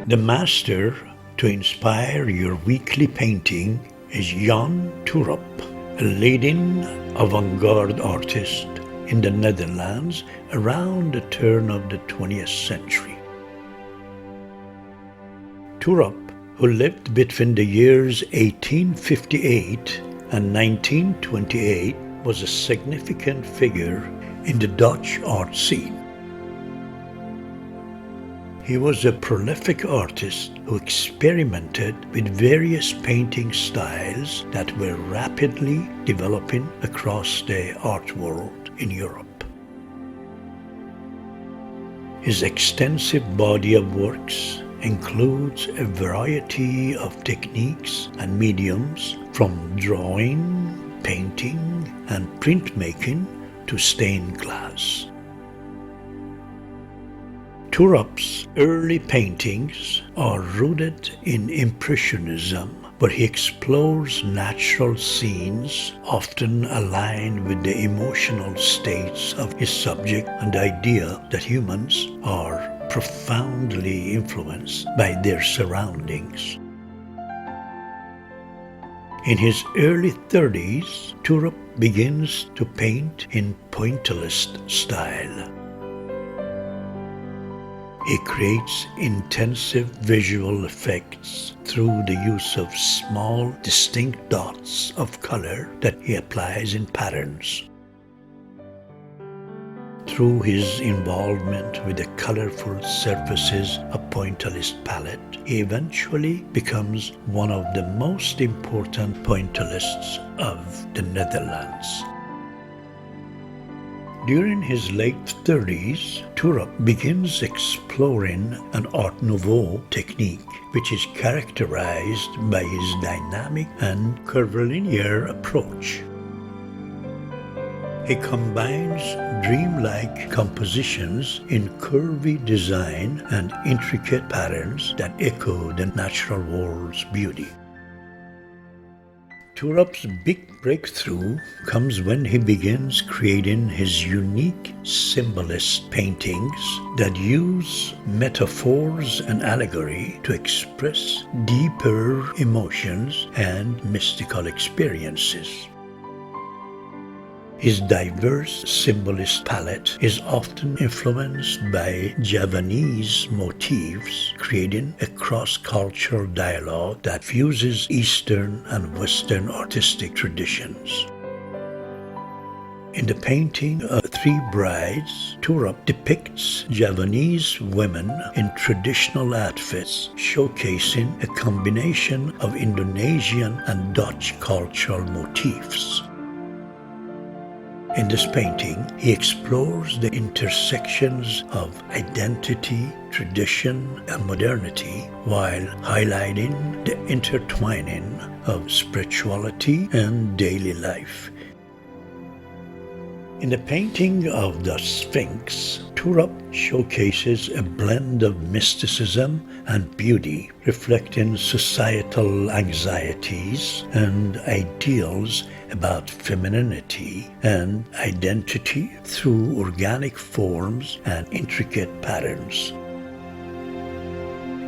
The master to inspire your weekly painting is Jan Toorop, a leading avant-garde artist in the Netherlands around the turn of the 20th century. Toorop, who lived between the years 1858 and 1928, was a significant figure in the Dutch art scene. He was a prolific artist who experimented with various painting styles that were rapidly developing across the art world in Europe. His extensive body of works includes a variety of techniques and mediums, from drawing, painting, and printmaking to stained glass. Toorop's early paintings are rooted in Impressionism, where he explores natural scenes often aligned with the emotional states of his subject and the idea that humans are profoundly influenced by their surroundings. In his early 30s, Toorop begins to paint in pointillist style. He creates intensive visual effects through the use of small, distinct dots of color that he applies in patterns. Through his involvement with the colorful surfaces of pointillist palette, he eventually becomes one of the most important pointillists of the Netherlands. During his late 30s, Toorop begins exploring an Art Nouveau technique, which is characterized by his dynamic and curvilinear approach. He combines dreamlike compositions in curvy design and intricate patterns that echo the natural world's beauty. Toorop's big breakthrough comes when he begins creating his unique symbolist paintings that use metaphors and allegory to express deeper emotions and mystical experiences. His diverse symbolist palette is often influenced by Javanese motifs, creating a cross-cultural dialogue that fuses Eastern and Western artistic traditions. In the painting of Three Brides, Toorop depicts Javanese women in traditional outfits, showcasing a combination of Indonesian and Dutch cultural motifs. In this painting, he explores the intersections of identity, tradition, and modernity, while highlighting the intertwining of spirituality and daily life. In the painting of the Sphinx, Toorop showcases a blend of mysticism and beauty, reflecting societal anxieties and ideals about femininity and identity through organic forms and intricate patterns.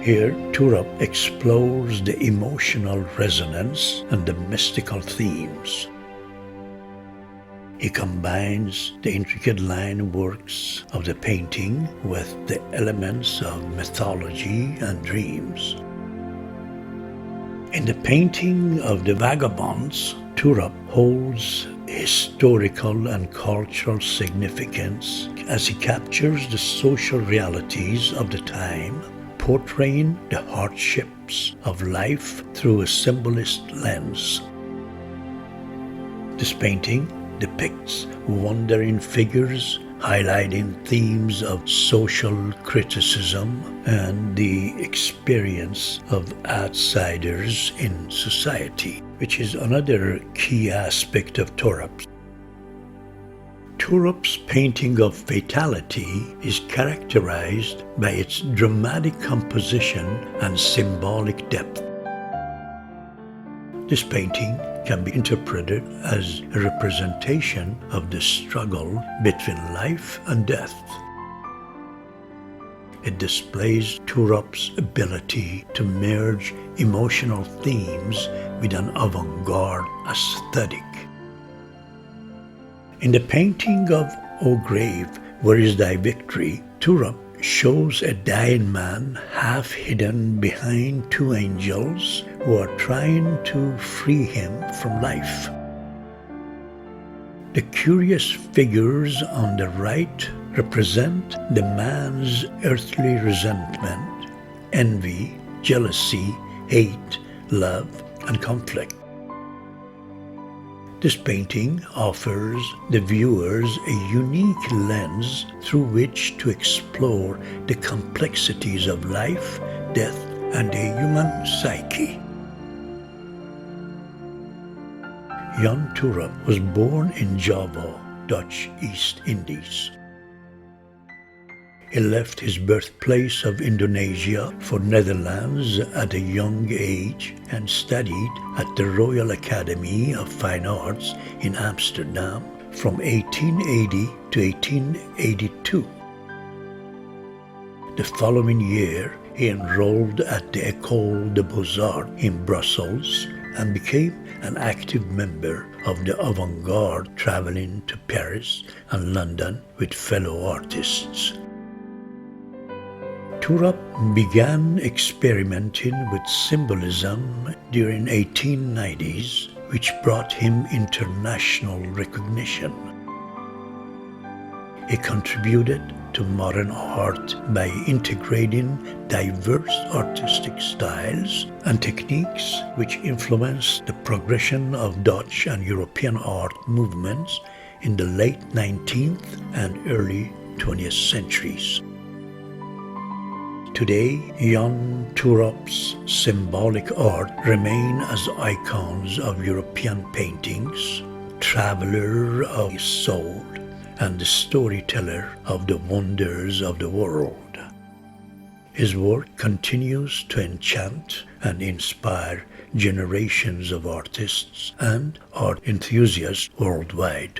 Here, Toorop explores the emotional resonance and the mystical themes. He combines the intricate line works of the painting with the elements of mythology and dreams. In the painting of the Vagabonds, Toorop holds historical and cultural significance as he captures the social realities of the time, portraying the hardships of life through a symbolist lens. This painting depicts wandering figures, highlighting themes of social criticism and the experience of outsiders in society, which is another key aspect of Toorop. Toorop's painting of fatality is characterized by its dramatic composition and symbolic depth. This painting can be interpreted as a representation of the struggle between life and death. It displays Toorop's ability to merge emotional themes with an avant-garde aesthetic. In the painting of O Grave, Where is Thy Victory, Toorop shows a dying man half hidden behind two angels who are trying to free him from life. The curious figures on the right represent the man's earthly resentment, envy, jealousy, hate, love, and conflict. This painting offers the viewers a unique lens through which to explore the complexities of life, death, and the human psyche. Jan Toorop was born in Java, Dutch East Indies. He left his birthplace of Indonesia for Netherlands at a young age and studied at the Royal Academy of Fine Arts in Amsterdam from 1880 to 1882. The following year, he enrolled at the École des Beaux-Arts in Brussels and became an active member of the avant-garde, traveling to Paris and London with fellow artists. Toorop began experimenting with symbolism during 1890s, which brought him international recognition. He contributed to modern art by integrating diverse artistic styles and techniques which influenced the progression of Dutch and European art movements in the late 19th and early 20th centuries. Today, Jan Toorop's symbolic art remain as icons of European paintings, traveler of soul, and the storyteller of the wonders of the world. His work continues to enchant and inspire generations of artists and art enthusiasts worldwide.